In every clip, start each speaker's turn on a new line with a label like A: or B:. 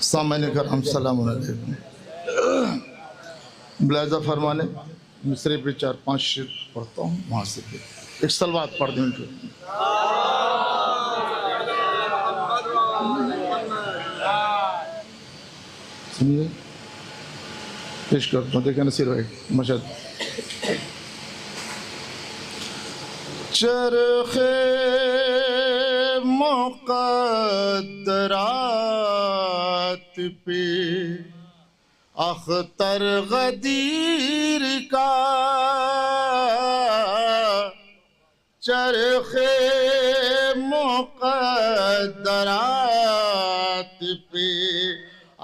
A: सामने करम सलाम अलैकुम। मुलाजा फरमा लें, मिसरे पे 4-5 शेर पढ़ता हूँ, वहाँ से फिर एक सलवात पढ़ दें उनके। सुनिए, पेश करता हूँ, देखें नसीर भाई मशहद। चरखे मुक़द्दरात पे अख्तर गदीर का, चरखे मुक़द्दरात पे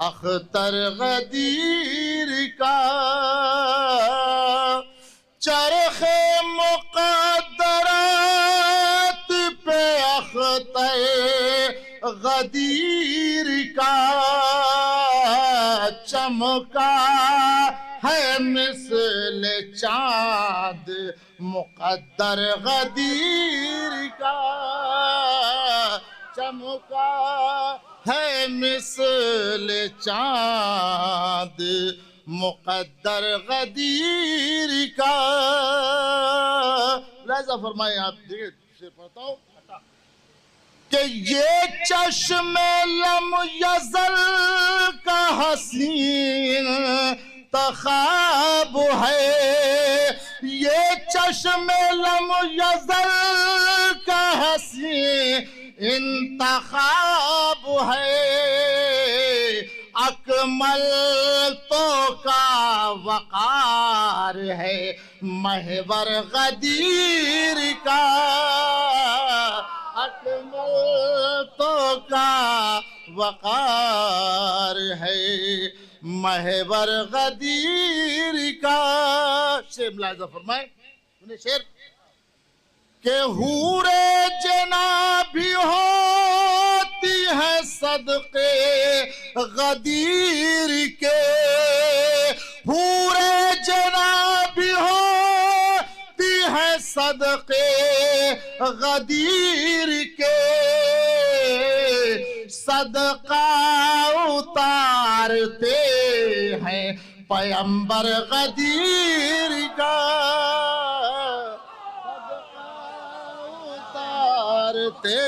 A: अख्तर गदीर का, चरखे मुक़द्दरात पे अख्तर गदीर का, चमका है मिसल चाँद मुक़द्दर गदीर का, चमका है मिसल चाँद मुक़द्दर गदीर का। लाजा फरमाए आप, देखिए शेर पढ़ता हूँ कि ये चश्मे लम यज़ल का हसीन तख़ाब है, ये चश्मे लम यज़ल का हसीन इंतख़ाब है, अकमल तो का वक़ार है महवर गदीर का, अकमल तो का वक़ार है महवर गदीर का। शेर मुलाहिज़ा फरमाए, सुनिए शेर के हूरे जना भी होती है सदक़े गदीर के, हूरे जना भी होती है सदक़े गदीर के, सदका उतारते हैं पैगंबर गदीर का, उतारते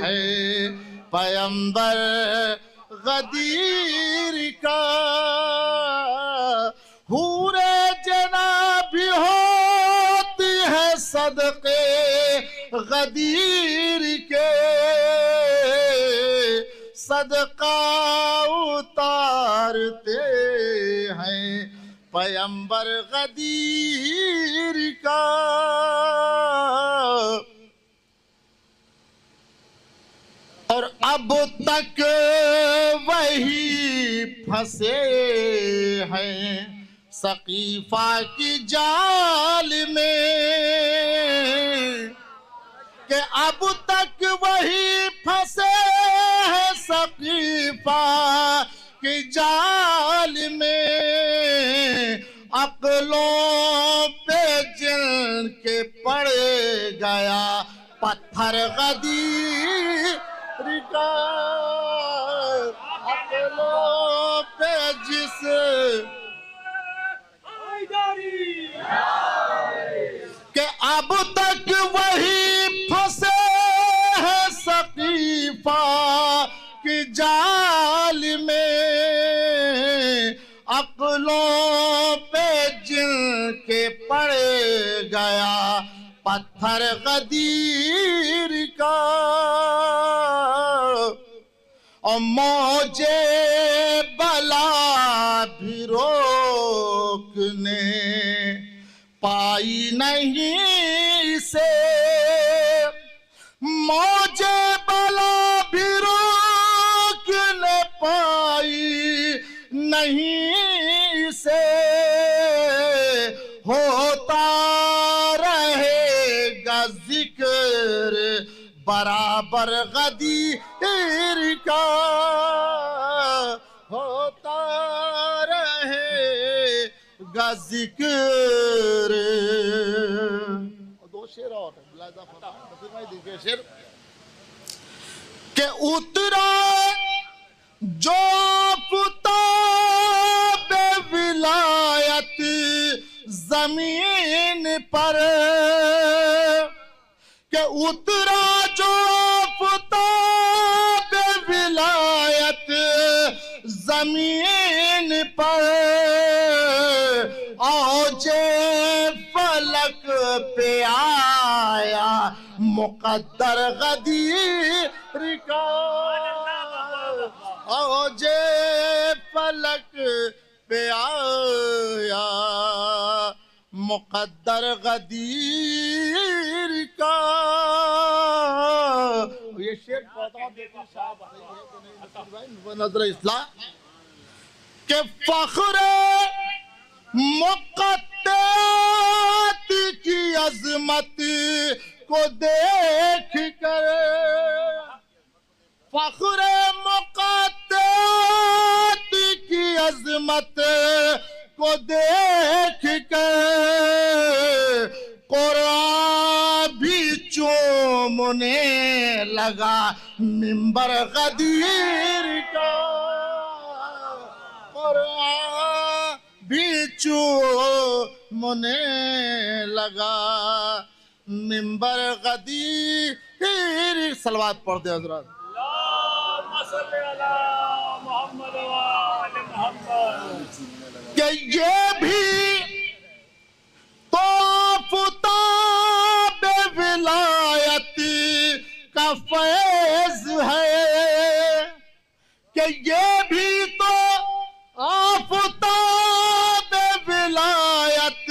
A: हैं पैगंबर गदीर का, हूरे जना भी होती है सदक़े गदीर के, सदका उतारते हैं पैगंबर गदीर का। और अब तक वही फंसे हैं सकीफा की जाल में, कि अब तक वही फंसे हैं सकीफा की जाल में, अक्लों पे जिनके पड़ गया पत्थर गदीर का, अक्लों पे जिस के अब तक वही फंसे हैं सकीफा की जाल में, अक्लों पे जिनके पड़ गया पत्थर गदीर का, और मौजे बला भी रोकने पाई नहीं से, मौजे बला भी रोकने पाई नहीं से, होता रहेगा जिक्र बराबर गदीर का, होता रहेगा जिक्र। दो शेर और शेर के उतरा जो जमीन पर के उतरा जो आफताब विलायत जमीन पर औजे फलक पे आया मुकद्दर गदीर का औजे फलक पे आया मुकद्दर गदीर का। ये शेर नजर इस्लाम के फख्रे मुक़द्दत की अजमत को देख कर फख्रे मुक़द्दत की अजमत को देख कर कुरान भी चूमने लगा मिंबर गदीर का। कुरान भी चूमने लगा मिंबर गदीर। सलवात पढ़ दे हजरत। कि ये भी तो आफताब विलायत का फैज़ है कि ये भी तो आफताब विलायत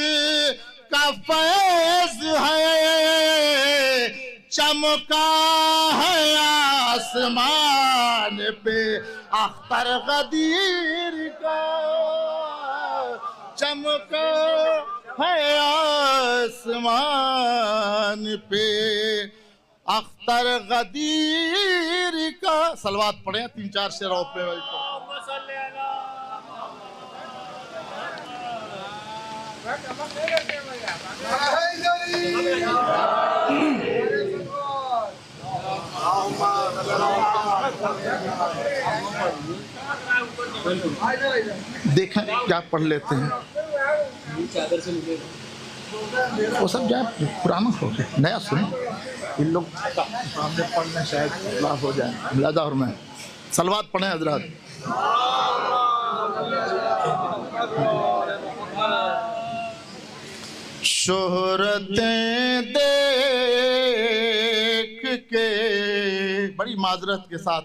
A: का फैज़ है। चमका है आसमान पे अख्तर गदीर का। चमका है आसमान पे अख्तर गदीर का। सलवात पढ़े 3-4 शेरों पे। देखें क्या पढ़ लेते हैं। वो सब जाए पुराना हो गया, नया सुने। इन लोग सामने पढ़ने शायद लाभ हो जाए। मिलादा और मैं सलवात पढ़े हजरत। शोहरतें देख के, बड़ी माजरत के साथ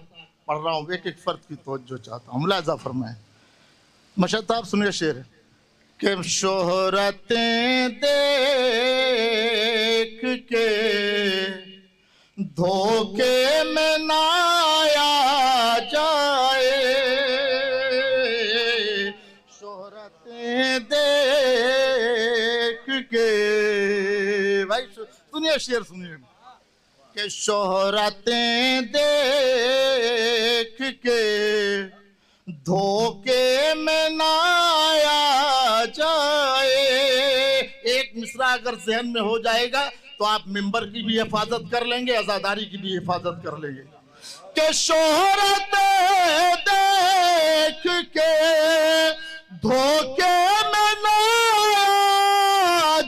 A: पढ़ रहा हूँ, एक एक फर्द की तवज्जो चाहता हूँ। मुलाजा फरमाए। मशहद साहब सुनिए शेर कि शोहरतें देख के धोखे में ना आया जाए। शोहरतें देख के, भाई सुनिए शेर सुनिए कि शोहरतें देख के धोखे में ना आया जाए। एक मिसरा अगर जहन में हो जाएगा तो आप मिंबर की भी हिफाजत कर लेंगे, आजादारी की भी हिफाजत कर लेंगे। कि शोहरत देख के धोखे में ना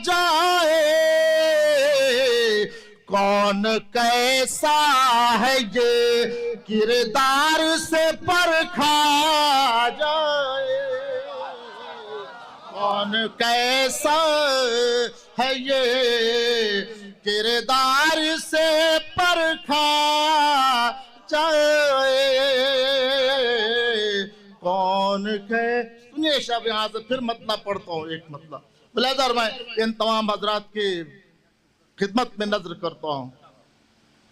A: जाए। कौन कैसा है ये किरदार से परखा जाए। कौन कैसा है ये किरदार से परखा जाए। कौन के सुनिए शब यहाँ से फिर मतलब पढ़ता हूँ एक मतलब। बिलादर मैं इन तमाम हजरात की खिदमत में नजर करता हूँ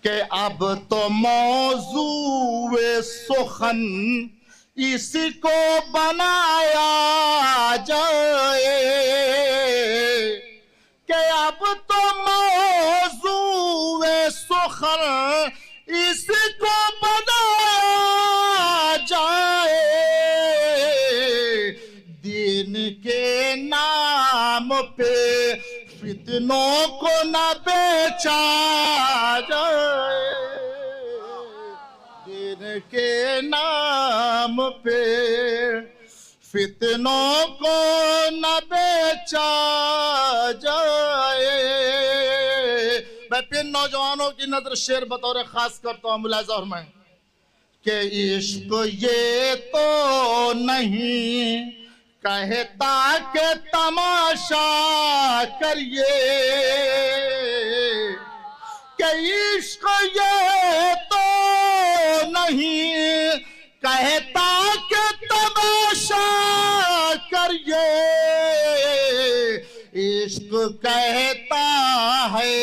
A: कि अब तो मौजूए सुखन इसी को बनाया जाए। कि अब तो मौजूए सुखन इसी को बनाया जाए। दीन के नाम पे फितनों को न बेचा जाए। दिन के नाम पे फितनों को न बेचा जाए। मैं फिर नौजवानों की नजर शेर बतौर खास करता हूं मुलाजा और मैं कि इश्क ये तो नहीं कहता के तमाशा करिए, कि इश्क ये तो नहीं कहता के तमाशा करिए, इश्क कहता है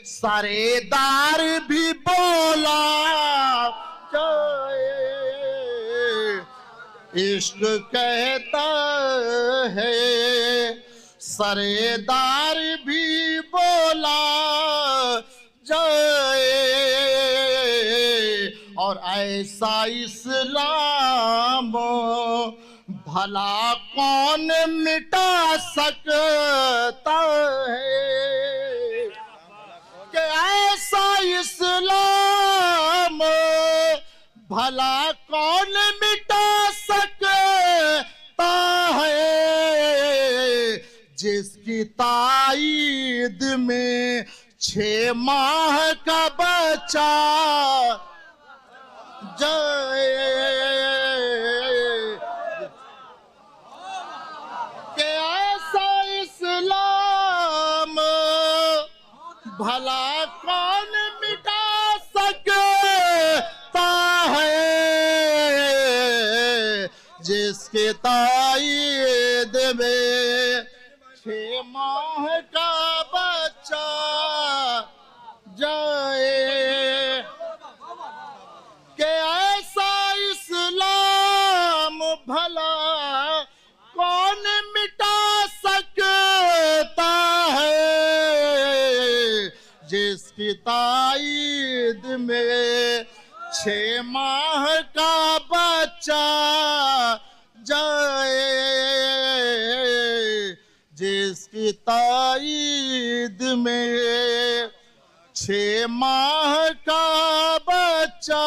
A: सरेदार भी बोला जाए। इश्क कहता है सरेदार भी बोला जाए। और ऐसा इस्लाम भला कौन मिटा सकता है, कि ऐसा इस्लाम भला कौन मिटा सकता है, जिसकी ताईद में 6 माह का बच्चा जाए। कि ऐसा इस्लाम भला कौन मिटा सकता है, जिसके ताईद में 6 माह का बच्चा जाए। कि ऐसा इस्लाम भला कौन मिटा सकता है, जिसकी ताईद में 6 माह का बच्चा जाए। जिसकी ताईद में 6 माह का बच्चा